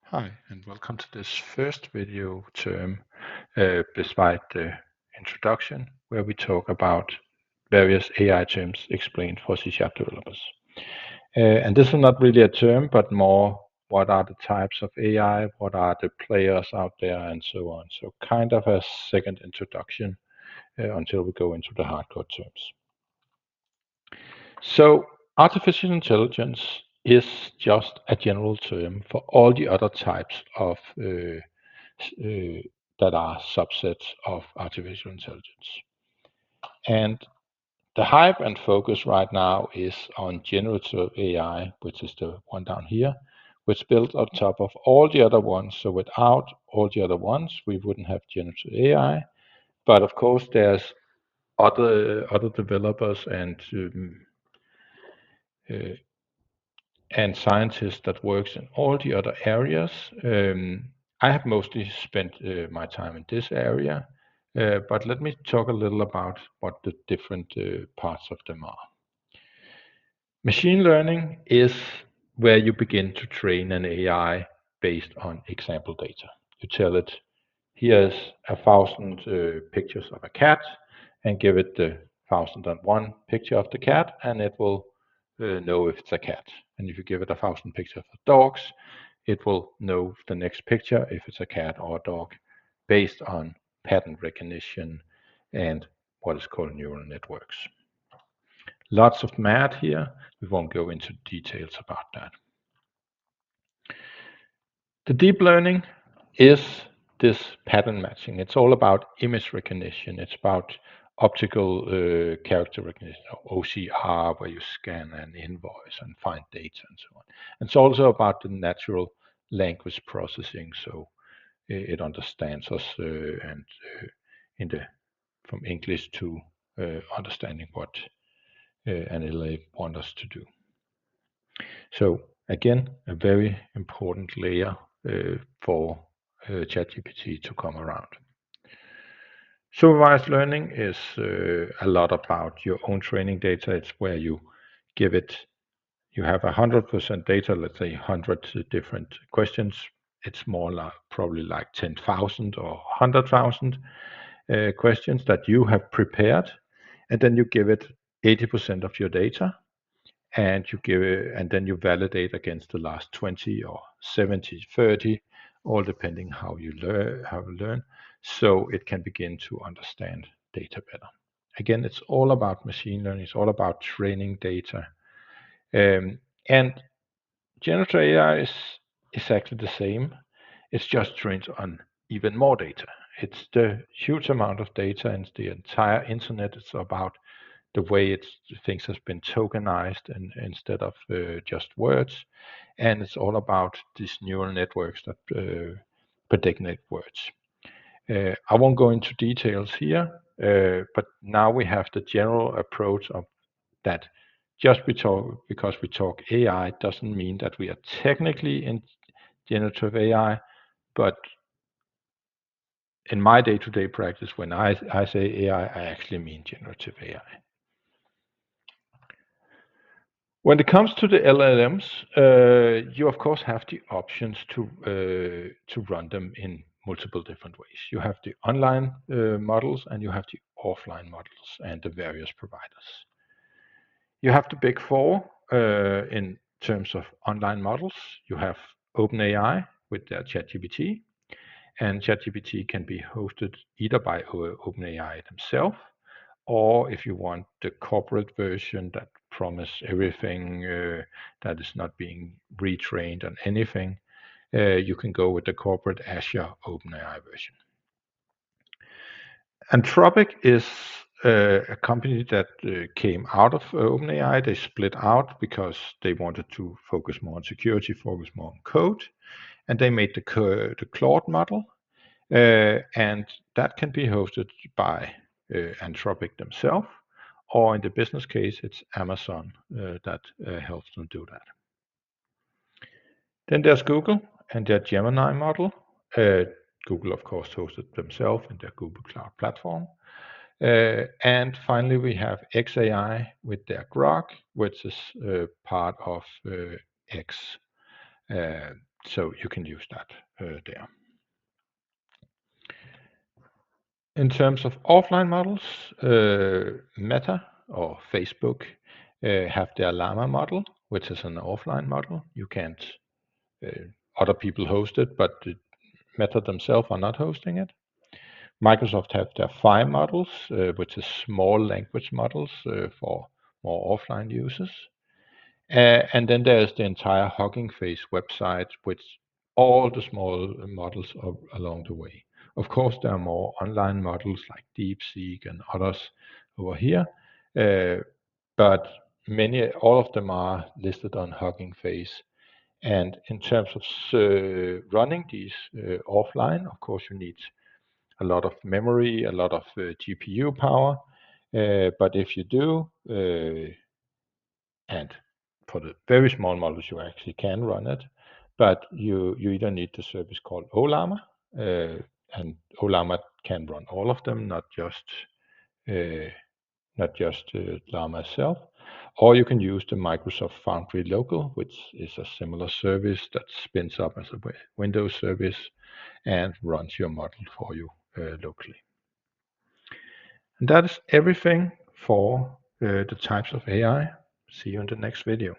Hi, and welcome to this first video term beside the introduction, where we talk about various AI terms explained for C# developers. And this is not really a term, but more what are the types of AI, what are the players out there, and so on. So kind of a second introduction until we go into the hardcore terms. So artificial intelligence is just a general term for all the other types of that are subsets of artificial intelligence. And the hype and focus right now is on generative AI, which is the one down here, which built on top of all the other ones. So without all the other ones, we wouldn't have generative AI. But of course, there's other developers uh, and scientists that works in all the other areas. I have mostly spent my time in this area, but let me talk a little about what the different parts of them are. Machine learning is where you begin to train an AI based on example data. You tell it, here's 1,000 pictures of a cat, and give it the 1,001 picture of the cat, and it will know if it's a cat. And if you give it 1,000 pictures of dogs, it will know the next picture if it's a cat or a dog based on pattern recognition and what is called neural networks. Lots of math here. We won't go into details about that. The deep learning is this pattern matching. It's all about image recognition. It's about optical character recognition, or OCR, where you scan an invoice and find data and so on. And it's also about the natural language processing, so it understands us and in the from English to understanding what an LLM wants us to do. So again, a very important layer for ChatGPT to come around. Supervised learning is a lot about your own training data. It's where you give it, you have 100% data, let's say 100 different questions. It's more like probably like 10,000 or 100,000 questions that you have prepared. And then you give it 80% of your data, and you give it, and then you validate against the last 20 or 70, 30, all depending how you learn, so it can begin to understand data better. Again, it's all about machine learning. It's all about training data, and generative AI is exactly the same. It's just trained on even more data. It's the huge amount of data and the entire internet. It's about the way things has been tokenized and instead of just words, and it's all about these neural networks that predict words. I won't go into details here, but now we have the general approach of that. Just because we talk AI doesn't mean that we are technically in generative AI, but in my day-to-day practice, when I say AI, I actually mean generative AI. When it comes to the LLMs, you of course have the options to run them in multiple different ways. You have the online models and you have the offline models and the various providers. You have the big four in terms of online models. You have OpenAI with their ChatGPT, and ChatGPT can be hosted either by OpenAI themselves, or if you want the corporate version that promise everything, that is not being retrained on anything, you can go with the corporate Azure OpenAI version. Anthropic is a company that came out of OpenAI. They split out because they wanted to focus more on security, focus more on code, and they made the Claude model, and that can be hosted by Anthropic themselves, or in the business case, it's Amazon that helps them do that. Then there's Google and their Gemini model. Google, of course, hosted themselves in their Google Cloud Platform. And finally, we have xAI with their Grok, which is part of X So you can use that there. In terms of offline models, Meta or Facebook have their Llama model, which is an offline model. You can't, other people host it, but Meta themselves are not hosting it. Microsoft have their Phi models, which is small language models for more offline users. And then there's the entire Hugging Face website, with all the small models along the way. Of course, there are more online models like DeepSeek and others over here, but all of them are listed on Hugging Face. And in terms of running these offline, of course, you need a lot of memory, a lot of GPU power. But if you do, and for the very small models, you actually can run it, but you either need the service called Ollama, and Ollama can run all of them, not just Llama itself, or you can use the Microsoft Foundry Local, which is a similar service that spins up as a Windows service and runs your model for you locally. And that is everything for the types of AI. See you in the next video.